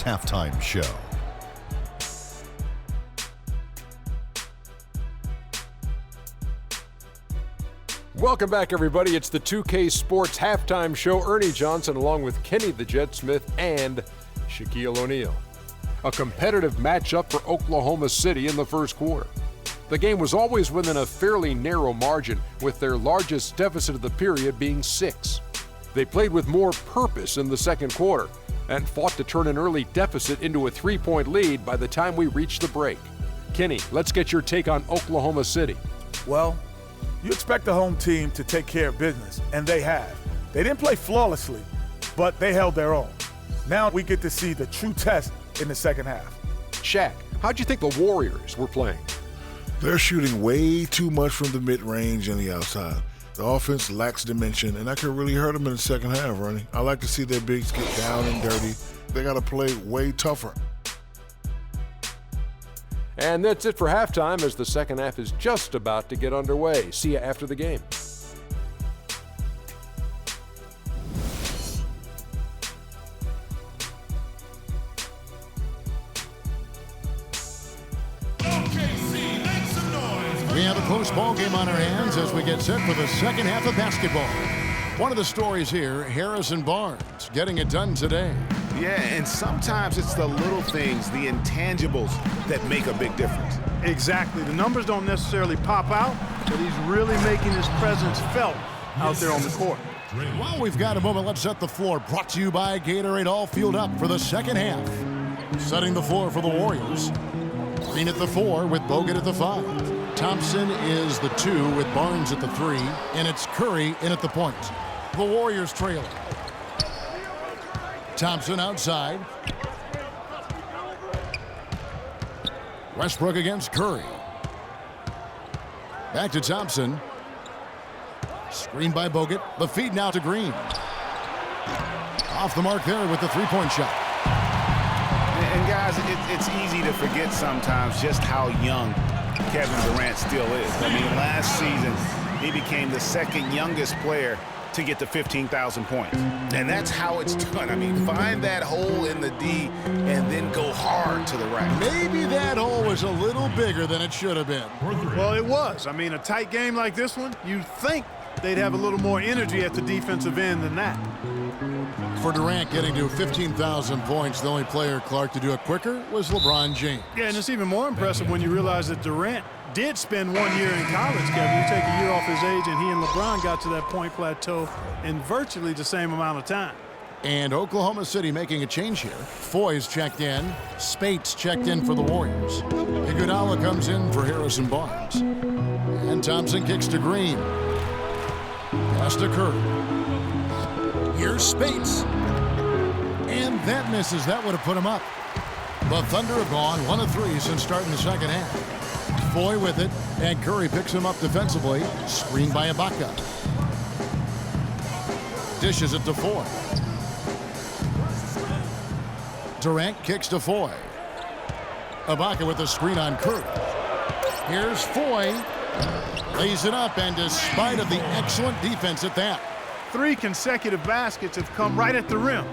Sports Halftime Show. Welcome back, everybody. It's the 2K Sports Halftime Show. Ernie Johnson along with Kenny the Jet Smith and Shaquille O'Neal. A competitive matchup for Oklahoma City in the first quarter. The game was always within a fairly narrow margin, with their largest deficit of the period being 6. They played with more purpose in the second quarter and fought to turn an early deficit into a 3-point lead by the time we reached the break. Kenny, let's get your take on Oklahoma City. Well, you expect the home team to take care of business, and they have. They didn't play flawlessly, but they held their own. Now we get to see the true test in the second half. Shaq, how'd you think the Warriors were playing? They're shooting way too much from the mid-range and the outside. The offense lacks dimension, and that could really hurt them in the second half, Ronnie. I like to see their bigs get down and dirty. They got to play way tougher. And that's it for halftime, as the second half is just about to get underway. See you after the game. OKC, make some noise. We have a close ball game on our hands as we get set for the second half of basketball. One of the stories here, Harrison Barnes getting it done today. Yeah, and sometimes it's the little things, the intangibles, that make a big difference. Exactly. The numbers don't necessarily pop out, but he's really making his presence felt out there on the court. Well, we've got a moment. Let's set the floor. Brought to you by Gatorade, all fueled up for the second half. Setting the floor for the Warriors. Green at the 4 with Bogut at the 5. Thompson is the 2 with Barnes at the 3, and it's Curry in at the point. The Warriors trailing. Thompson outside. Westbrook against Curry. Back to Thompson. Screen by Bogut. The feed now to Green. Off the mark there with the three-point shot. And guys, it's easy to forget sometimes just how young Kevin Durant still is. I mean, last season, he became the second youngest player to get to 15,000 points. And that's how it's done. I mean, find that hole in the D and then go hard to the right. Maybe that hole was a little bigger than it should have been. Well, it was. I mean, a tight game like this one, you'd think they'd have a little more energy at the defensive end than that. For Durant getting to 15,000 points, the only player, Clark, to do it quicker was LeBron James. Yeah, and it's even more impressive when you realize that Durant did spend 1 year in college, Kevin. You take a year off his age, and he and LeBron got to that point plateau in virtually the same amount of time. And Oklahoma City making a change here. Foy's checked in. Spates checked in for the Warriors. Iguodala comes in for Harrison Barnes. And Thompson kicks to Green. Pass to Curry. Here's Spates. And that misses. That would have put him up. The Thunder have gone 1 of 3 since starting the second half. Foy with it, and Curry picks him up defensively. Screened by Ibaka. Dishes it to Foy. Durant kicks to Foy. Ibaka with the screen on Curry. Here's Foy. Lays it up, and despite of the excellent defense at that. 3 consecutive baskets have come right at the rim.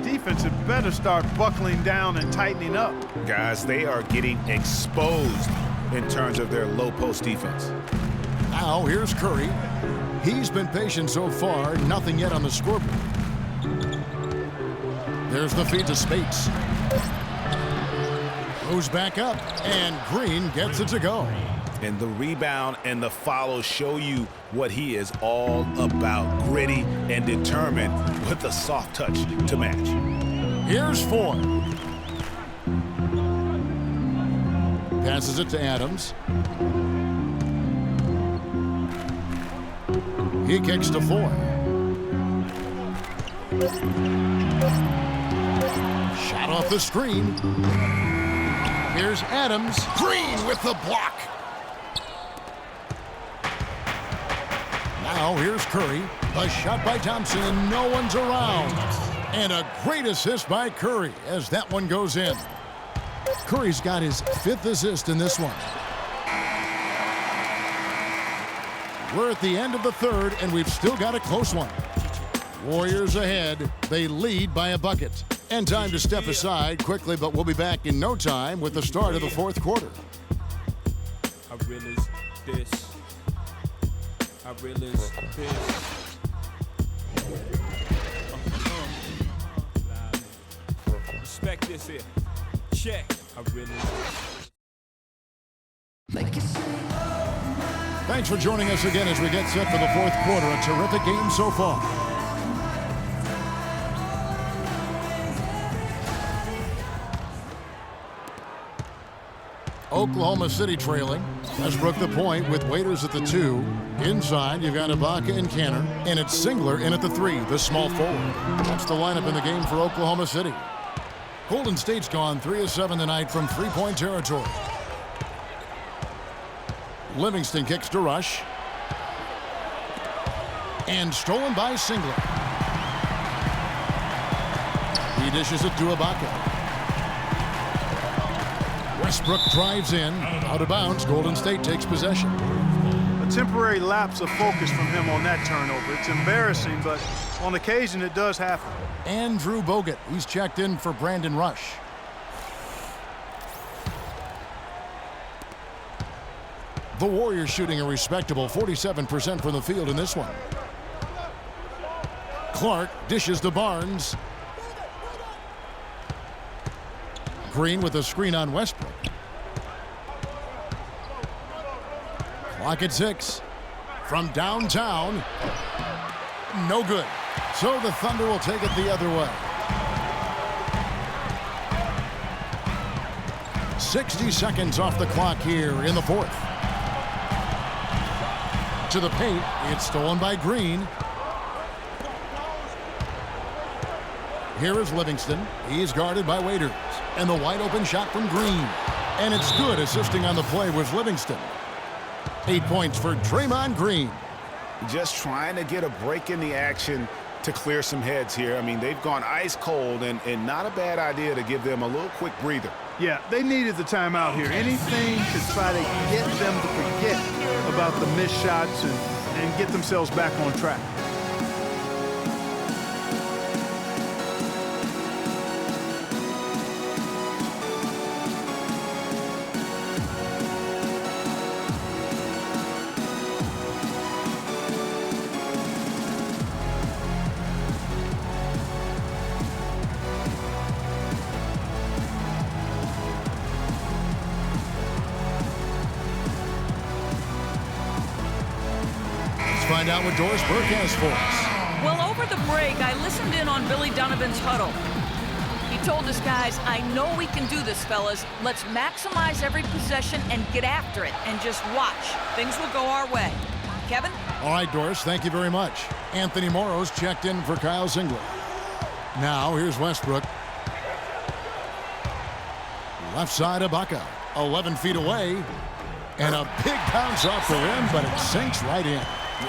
Defense had better start buckling down and tightening up. Guys, they are getting exposed in terms of their low post defense. Now here's Curry. He's been patient so far, nothing yet on the scoreboard. There's the feed to Spates. Goes back up, and Green gets it to go. And the rebound and the follow show you what he is all about. Gritty and determined with a soft touch to match. Here's Foy. Passes it to Adams. He kicks to Foy. Shot off the screen. Here's Adams. Green with the block. Now here's Curry. A shot by Thompson, and no one's around. And a great assist by Curry as that one goes in. Curry's got his 5th assist in this one. We're at the end of the third, and we've still got a close one. Warriors ahead. They lead by a bucket. And time to step aside quickly, but we'll be back in no time with the start of the fourth quarter. I realize this. I realize this. Respect this here. Check. I realize. Thanks for joining us again as we get set for the fourth quarter. A terrific game so far. Oklahoma City trailing. Westbrook the point with Waiters at the 2. Inside, you've got Ibaka and Canner. And it's Singler in at the 3, the small forward. That's the lineup in the game for Oklahoma City. Golden State's gone 3 of 7 tonight from three-point territory. Livingston kicks to Rush. And stolen by Singler. He dishes it to Ibaka. Westbrook drives in. Out of bounds. Golden State takes possession. A temporary lapse of focus from him on that turnover. It's embarrassing, but on occasion it does happen. Andrew Bogut. He's checked in for Brandon Rush. The Warriors shooting a respectable 47% from the field in this one. Clark dishes to Barnes. Green with a screen on Westbrook. Clock at 6. From downtown. No good. So the Thunder will take it the other way. 60 seconds off the clock here in the fourth. To the paint. It's stolen by Green. Here is Livingston. He's guarded by Waiters. And the wide open shot from Green. And it's good. Assisting on the play was Livingston. 8 points for Draymond Green. Just trying to get a break in the action to clear some heads here. I mean, they've gone ice cold, and not a bad idea to give them a little quick breather. Yeah, they needed the timeout here. Anything to try to get them to forget about the missed shots and get themselves back on track. Find out what Doris Burke has for us. Well, over the break, I listened in on Billy Donovan's huddle. He told his guys, I know we can do this, fellas. Let's maximize every possession and get after it and just watch. Things will go our way. Kevin? All right, Doris, thank you very much. Anthony Morrow's checked in for Kyle Singler. Now, here's Westbrook. Left side, Ibaka. 11 feet away. And a big bounce off the rim, but it sinks right in.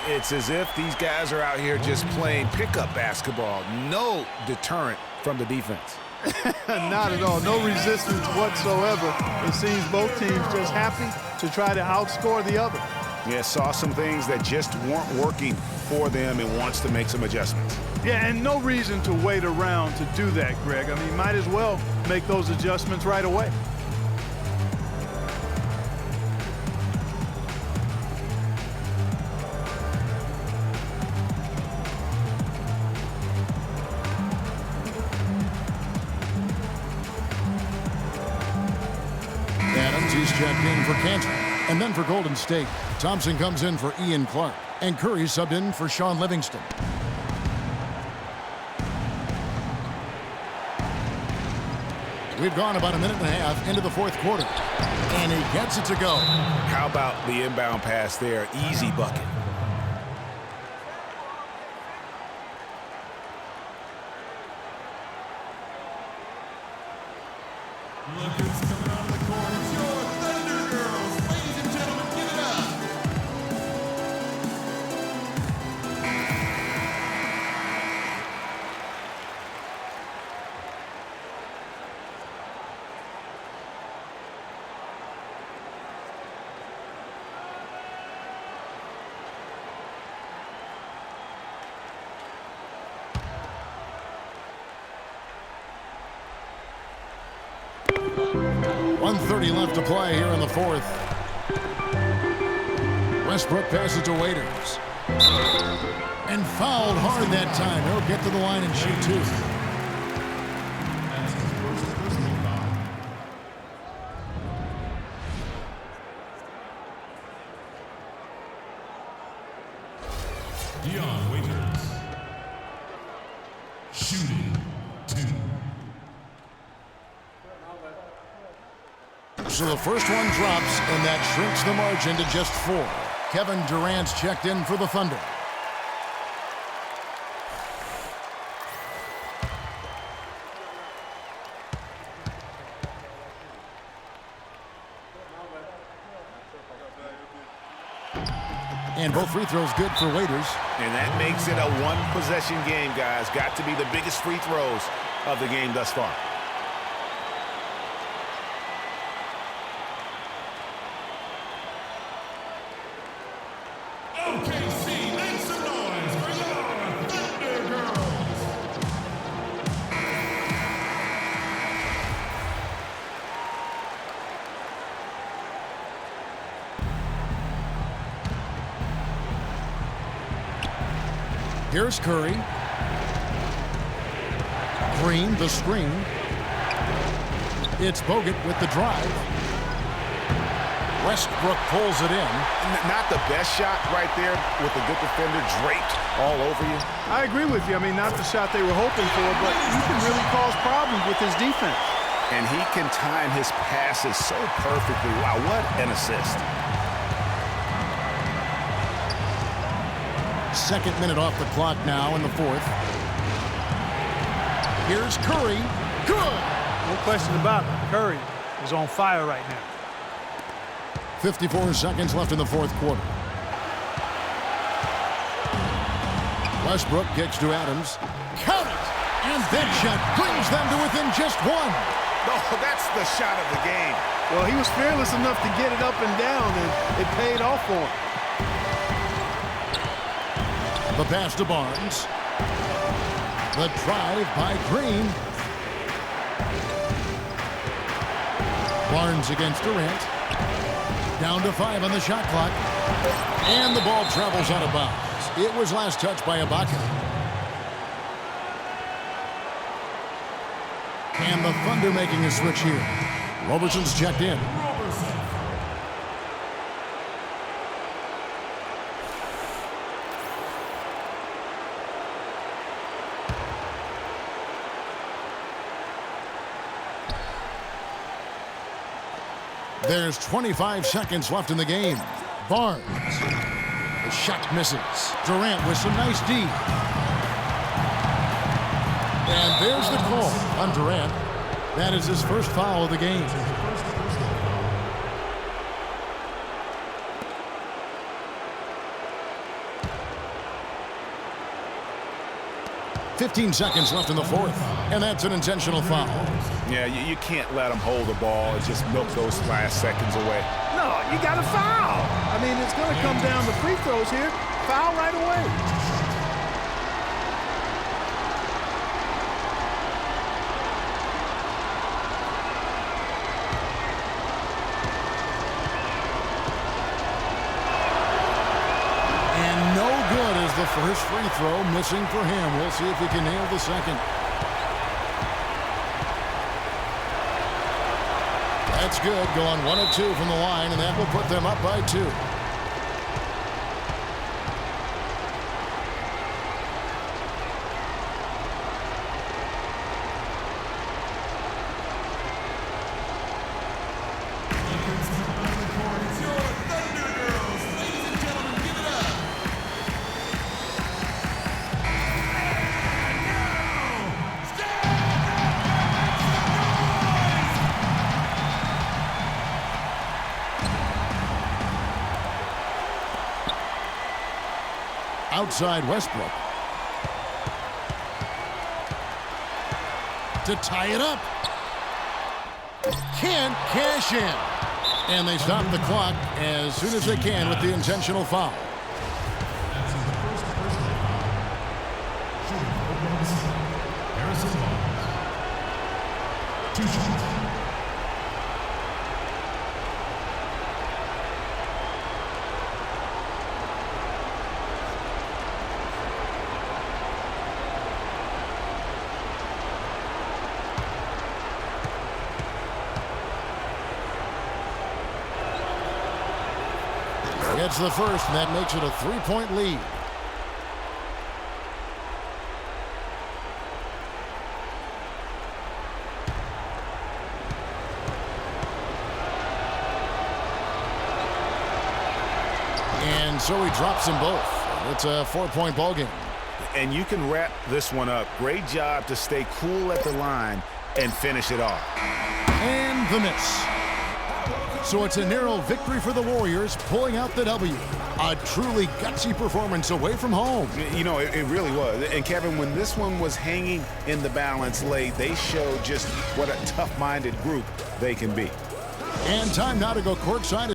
It's as if these guys are out here just playing pickup basketball. No deterrent from the defense. Not at all. No resistance whatsoever. It seems both teams just happy to try to outscore the other. Yeah, saw some things that just weren't working for them and wants to make some adjustments. Yeah, and no reason to wait around to do that, Greg. I mean, might as well make those adjustments right away. He's checked in for Cantor. And then for Golden State, Thompson comes in for Ian Clark. And Curry subbed in for Sean Livingston. We've gone about a minute and a half into the fourth quarter. And he gets it to go. How about the inbound pass there? Easy bucket. Look who's coming out of the court. It's your Thunder Girls. Ladies and gentlemen, give it up. 1:30 left to play here in the fourth. Westbrook passes to Waiters. And fouled hard that time. He'll get to the line and shoot two. Dion Waiters. Shooting 2. So the first one drops, and that shrinks the margin to just 4. Kevin Durant's checked in for the Thunder. And both free throws good for Waiters. And that makes it a one-possession game, guys. Got to be the biggest free throws of the game thus far. OKC, make some noise for your Thunder Girls. Here's Curry. Green, the screen. It's Bogut with the drive. Westbrook pulls it in. Not the best shot right there with a good defender draped all over you. I agree with you. I mean, not the shot they were hoping for, but he can really cause problems with his defense. And he can time his passes so perfectly. Wow, what an assist. Second minute off the clock now in the fourth. Here's Curry. Good! No question about it. Curry is on fire right now. 54 seconds left in the fourth quarter. Westbrook kicks to Adams. Count it! And that shot brings them to within just 1. Oh, that's the shot of the game. Well, he was fearless enough to get it up and down, and it paid off for him. The pass to Barnes. The drive by Green. Barnes against Durant. Down to 5 on the shot clock. And the ball travels out of bounds. It was last touched by Ibaka. And the Thunder making a switch here. Roberson's checked in. There's 25 seconds left in the game. Barnes. The shot misses. Durant with some nice D. And there's the call on Durant. That is his first foul of the game. "15 seconds left in the fourth, and that's an intentional foul. Yeah, you can't let him hold the ball and just milk those last seconds away. No, you got to foul. I mean, it's going to come down to free throws here. Foul right away. And no good is the first free throw, missing for him. We'll see if he can nail the second. That's good, going 1 of 2 from the line, and that will put them up by 2. It's your Thunder Girls. Ladies and gentlemen, give it up. And now, stand Outside Westbrook. To tie it up. Can't cash in. And they stop the clock as soon as they can with the intentional foul. That's his first personal foul. Shooting for Oklahoma City, Harrison Barnes. 2 shots. Gets the first, and that makes it a 3-point lead. And so he drops them both. It's a 4-point ball game. And you can wrap this one up. Great job to stay cool at the line and finish it off. And the miss. So it's a narrow victory for the Warriors, pulling out the W. A truly gutsy performance away from home. You know, it really was. And Kevin, when this one was hanging in the balance late, they showed just what a tough-minded group they can be. And time now to go courtside.